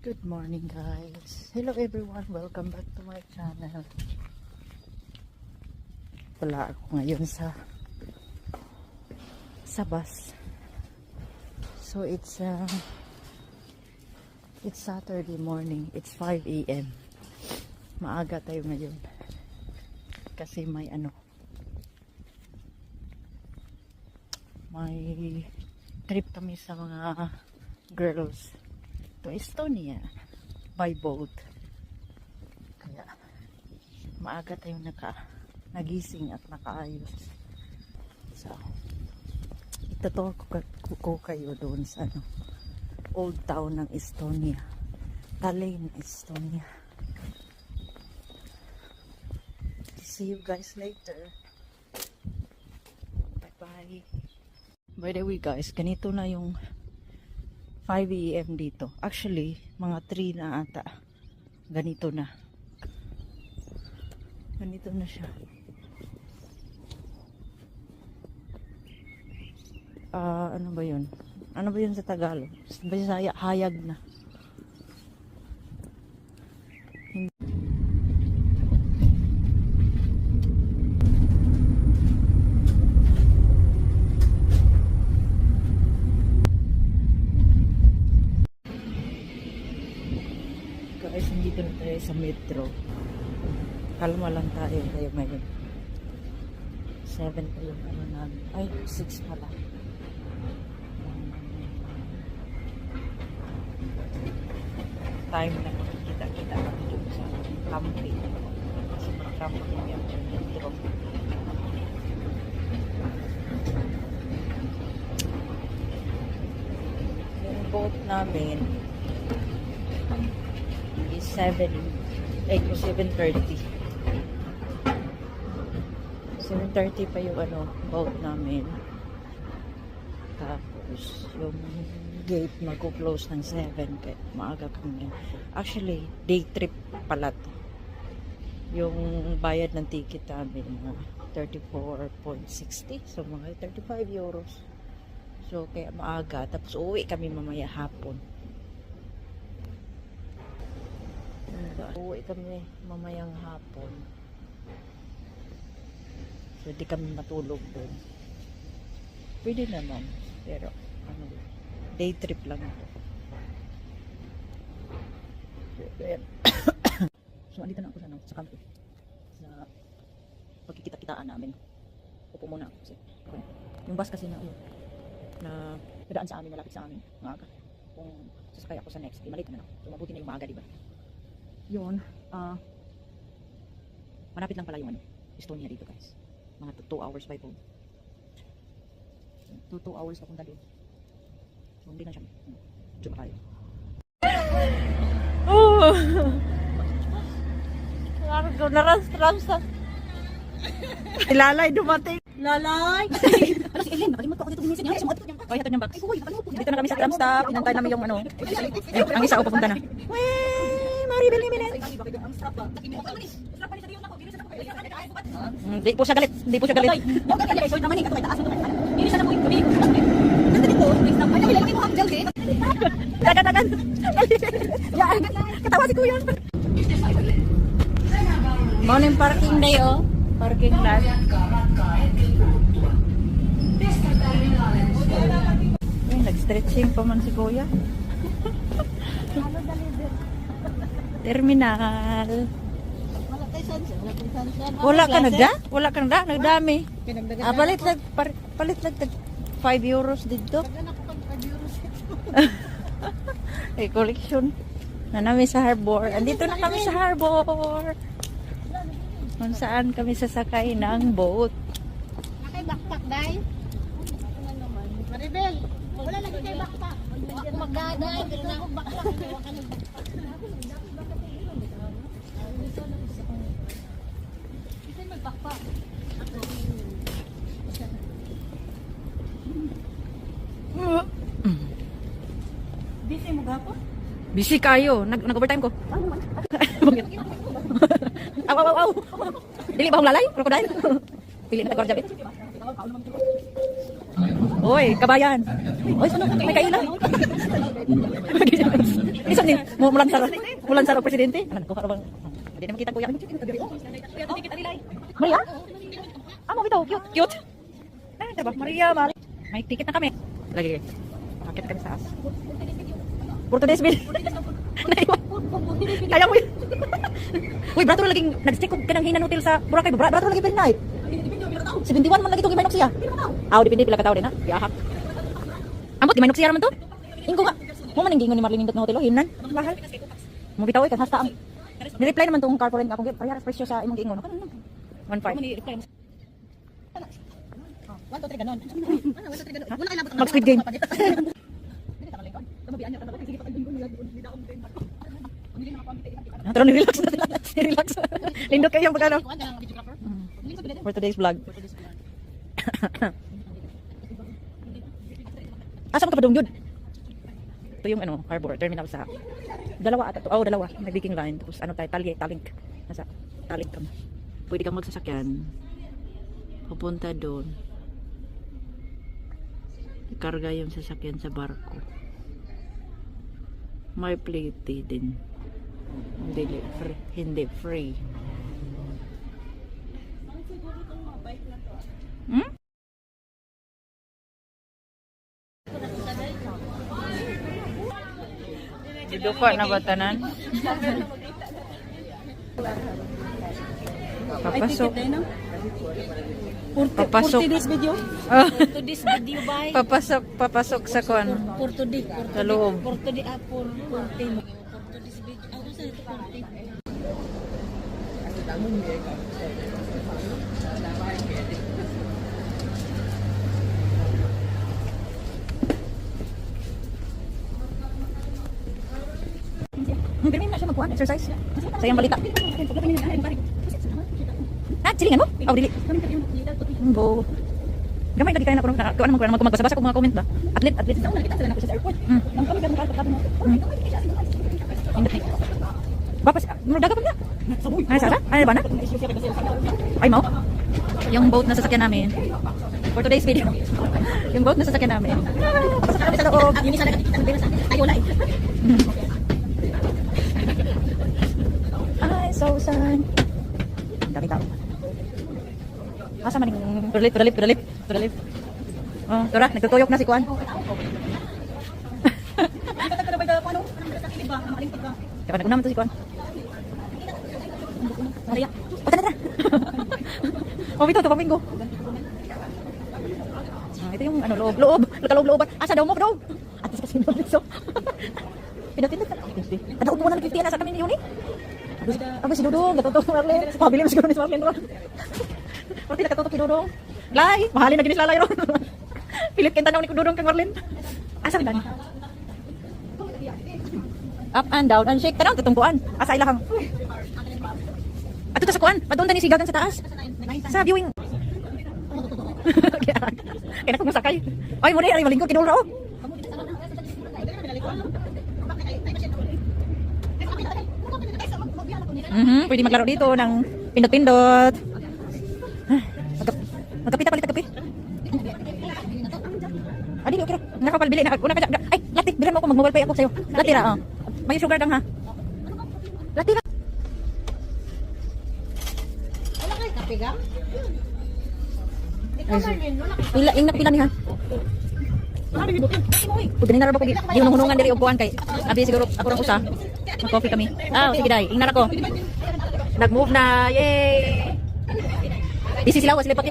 Good morning guys. Hello everyone. Welcome back to my channel. Wala ako ngayon sa bus. So it's Saturday morning. It's 5 AM. Maaga tayo ngayon. Kasi may trip kami sa mga girls to Estonia by boat. Kaya maaga tayo nagising at nakaayos. So itutur ko kayo doon sa old town ng Estonia, Tallinn, Estonia. See you guys later. Bye bye. By the way guys, ganito na yung 5 AM dito. Actually, mga 3 na ata. Ganito na. Ganito na siya. Ano ba yun? Ano ba yun sa Tagalog? Bisaya, hayag na. Guys, nandito na tayo sa metro. Kalma lang tayo ngayon. 7 pa yung namin. Ay, 6 pala. Time na kita kami doon sa camping. Kasi mag-camping yung metro. Yung boat namin 7:30. 7:30 pa yung boat namin. Tapos yung gate magko-close ng 7 kaya maaga kami. Actually, day trip pala to. Yung bayad ng ticket namin 34.60. So mga 35 euros. So kaya maaga. Tapos uuwi kami mamaya hapon. Uwi kami mamayang hapon. So di kami matulog doon. Pwede naman. Pero day trip lang ito. So andito na ako sa campus. Sa pagkikita-kitaan namin. Upo muna ako kasi yung bus kasi na dadaan sa amin, malapit sa amin. Maaga. Kung sasakay ako sa next, malate na lang. So mabuti na yung maaga, diba? Yun, malapit lang pala yung Estonia dito guys. Mga 2 hours by boat. 2 hours papunta doon. So hindi na siya. Diyan tayo. Oh! Largo na ras-ramsa. Lalay dumating. Lalay! Ano si Ellen? Nakalimutan ko dito gumising niya. Sumagot niya. Oy, hatod niyang box. Ay, nakalimutan niya. Dito na kami sa Gram Stop. Pinantay namin yung ang isa o papunta na. Wey, Maribel Jimenez. Ang strap ba? Takimi ko naman eh. Strap pa ni Sabiyon ako. Dili sa ako. Hindi po siya galit. Hindi po siya galit. Okay, kaya so naman eh kato kay taas mo. Dili sa ako. Dili. Nanda dito. Strap. Ay, lagi mo ang gel eh. Dagan. Yan. Katawa si Kuya. Morning parking day oh. Parking lot. Ay, nag-stretching pa man si Kuya. Terminal. Wala ka nagda? Wala ka nagda? Nagdami. Palit lang 5 euros dito. Eh, collection. Na namin sa harbor. Andito na kami sa harbor. Kung saan kami sasakay ng boat. Nakay backpack dai. Ano naman? Maribel, wala lagi kay backpack. Ako magdaday, pero na akong backpack. Kasi mag-backpack. Busy mo gapo? Busy kayo. Nag-overtime ko. Aw. Dili ba akong lalay? Crocodile? Pili na tagwarja bit. Oy, kabayan. Oy, sunod may kaila. Isa Asa ni mulan sa presidente. Anan ko bang. Hindi naman kita kuya. Maria? Amo bitaw, cute. Ay, diba? Maria, Maria. May ticket na kami. Lagi. Akit kami sa as. For today's video. Kaya mo yun. Uy, brato na laging nag-stay ko kanang Hinan Hotel sa Boracay. Brato na laging per night. 71 man lagi itong Gimaynok siya. Aw, depende pila ka tao din ha. Yahak. Amot, Gimaynok siya naman to. Ingko nga. Mo man ang gingon ni Marlene Indot nga hotel. Hinan. Mahal. Mo bitaw kan hasta ang. Ni-reply naman tong corporate nga akong parehas presyo sa imong giingon. Ano? 1.5. 1, 2, 3, ganon. Wala kayo labot. Mag-Squid Game. Pero ni-relax na sila. Ni-relax. Lindot kayo yung pagkano. For today's vlog. Asa mo ka pa doon yun? Ito yung ano, harbor, terminal sa dalawa ata to. Oh, dalawa. May Viking line. Tapos ano tayo, Talink. Nasa Talink kami. Pwede kang magsasakyan. Pupunta doon. Ikarga yung sasakyan sa barko. May plate din. Hindi free. Hmm? Duduka na ba tanan? Papasok. Papasok. this video? Oh, To this video by papasok sa kon. for today. Sa loob. For today for this video. Ako sa ito 40. Pero na siya magkuhan, exercise. Sayang balita. Silingan mo? Oh, dili. Bo. Gamay lagi kayo na kuno na kuan man magbasa-basa kog mga comment ba. Atlet. Nakita sila na ko sa airport. Nang kami gamay ka Bapas, daga pa na. Ay, Sara? Ay, ba na? Ay, mau. Yung boat na sasakyan namin. For today's video. Yung boat na sasakyan namin. Pasok kami sa loob. Yung isa ay wala eh. Ay, so sad. Dami tao. Asa man yung turalip. Oh, tura, nagtutuyok na si Kuan. Kaya nag-unam to si Kuan. Maria. O, tara. O, ito, paminggo. Ito yung ano, loob. Looban. Asa daw mo, bro? At least kasi so. Pinatindot ka. Ada upuan na 50 na sa kami ni Yuni. Ako si Dudong, katutok Marlene. Pabili mo siguro ni Marlene ron. Pati na katutok ni Dudong. Lay, mahalin na ginis lalay ron. Pilit kenta na ni Dudong kang Marlene. Asa rin up and down and shake. Tanong, tutungkuan. Asa ilahang. Ato ta sa kuan. Padunta ni sigagan sa taas. Sa viewing. Kaya kung masakay. Ay, muna ay malingkod kinulra oh. Pwede maglaro dito ng pindot-pindot. Magkapi palit kape. Adi, okay. Nakapalbili na. Una ka. Ay, lati, bilan mo ako mag-mobile pay ako sa'yo. Lati ra, oh. May sugar dang ha. Lati ra. Wala kayo kapigang? Pila niya. Pag ganun na rin ako ginunungan diri upuan kay abi siguro ako rang usa. Mag-coffee kami. Sige day, ingnan ako. Nag-move na. Yay! Busy sila, was lipat.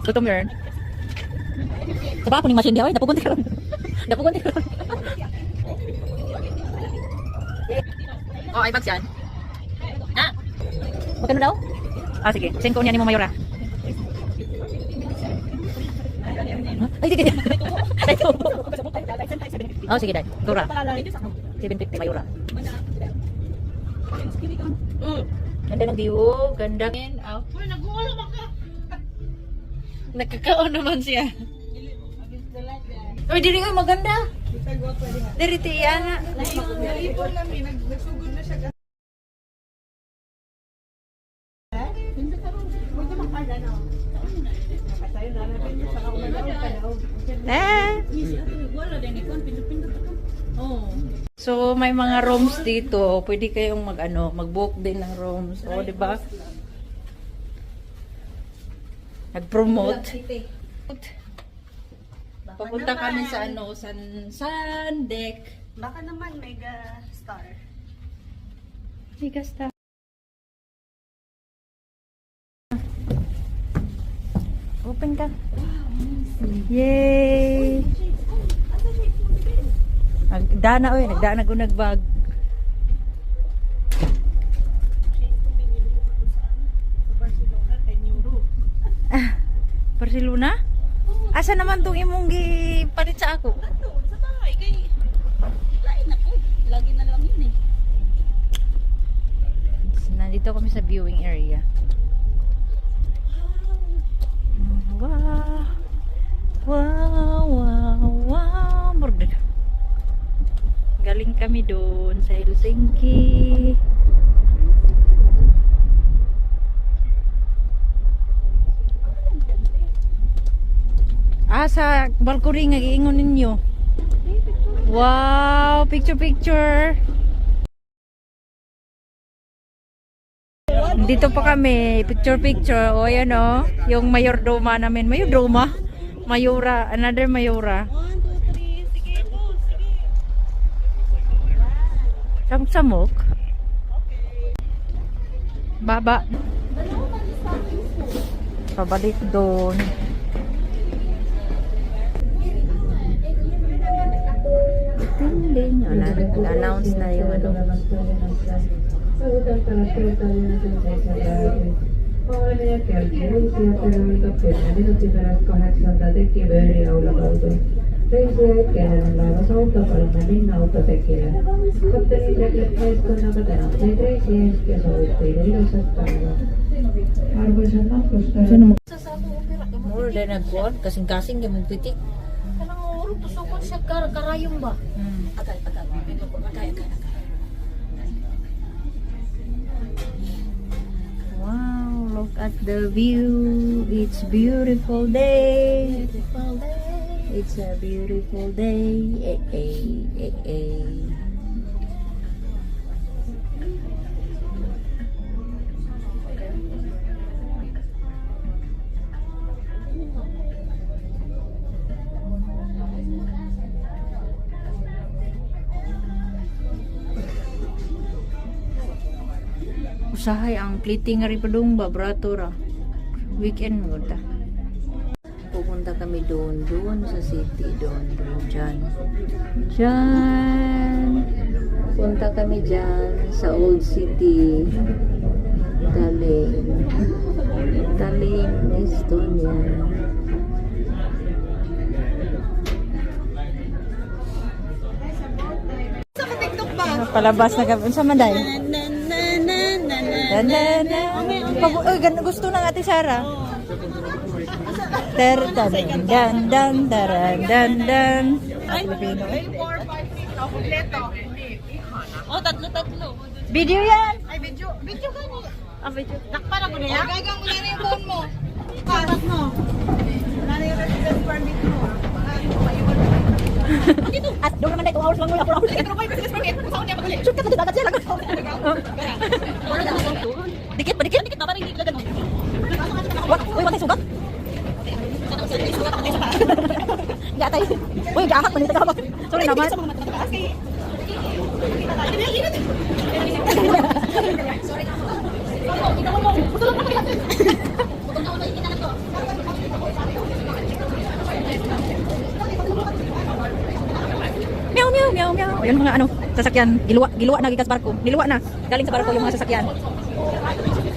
Tutom yun. Saba ako ni machine diya, napupunti ka ron. Oh, ay bags yan. Magkano daw? Sige. Send ko niya ni mo Mayora. Ay, sige. Sige, dad. Tura. 750 Mayora. Ganda ng view. Ganda. Nag-uolo ka. Nagkakaon naman siya. Uy, diri ko maganda. Diri tiyana. Nalipon namin. Nagsugod na siya. So, may mga rooms dito. Pwede kayong mag-book din ng rooms. O, di ba? Nag-promote. Papunta kami sa Sun Deck. Baka naman mega star. Mega star. Open ka. Yay! Nagdana oy, nagdana ko nagbag. Barcelona? Asa naman tong imong gipalit sa ako? Sa bahay kay lain na po. Lagi na lang yun eh. Nandito kami sa viewing area. Wow. Wow, wow, wow. Murder. Galing kami doon sa Helsinki. Sa balcony nga giingon ninyo. Wow, picture. Dito pa kami, picture. O yan o, yung mayordoma namin. Mayura, another mayura. 1, 2, 3. Sige po, sige. Samok. Baba. Pabalik doon. Ding. Nag-announce na yung More than a god, kasing-kasing yung magpitik. Kanang uro, tusukon siya karayong ba? Agay. Wow, look at the view. It's beautiful day. It's a beautiful day. Usahay ang plating nga ripadong babrato ra. Weekend mo ta. Pupunta kami doon sa city doon dyan. Punta kami dyan sa old city. Tallinn, Estonia. Palabas na kami sa Manday. Gusto ng Ate Sara. Dan. Filipino. Oh, tatlo. Video yan. Ay, video ka ni. Video. Nakpara ko na yan? Gagang wala na yung phone mo. Kapat mo. Wala na yung residence permit mo. At doon naman na 2 hours lang mula 4 hours. Pero may residence permit. Saan niya magaling? Shoot ka to dagat siya lang. Dikit na parang hindi talaga. Uy, wala sugat. Gatay. Uy, gahak man ito ka. Sorry naman. Meow. Ayun mga sasakyan. Giluwa na gikas barko. Niluwa na. Galing sa barko yung mga sasakyan.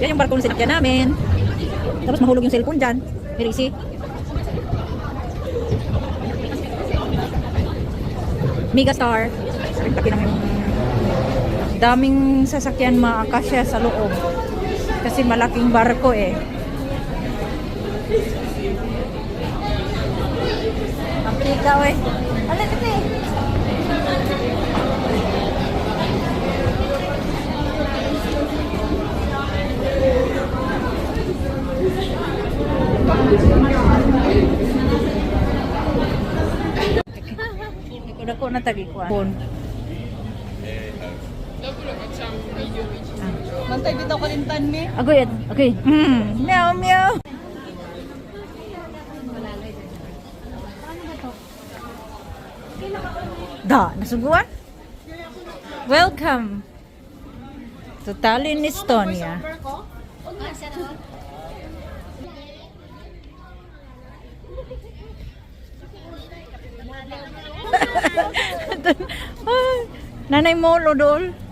Yan yung barko ng sasakyan namin. Tapos mahulog yung cellphone dyan. Very easy. Megastar. Laki naman yung daming sasakyan maakasya sa loob. Kasi malaking barko eh. Ang piligaw eh. Alam ito eh. Dako na tagi ko. Mantay bitaw kalintan ni. Agoy, okay. Meow, meow. Da, nasuguan? Welcome to Tallinn, Estonia. Nanay mo, Lodol.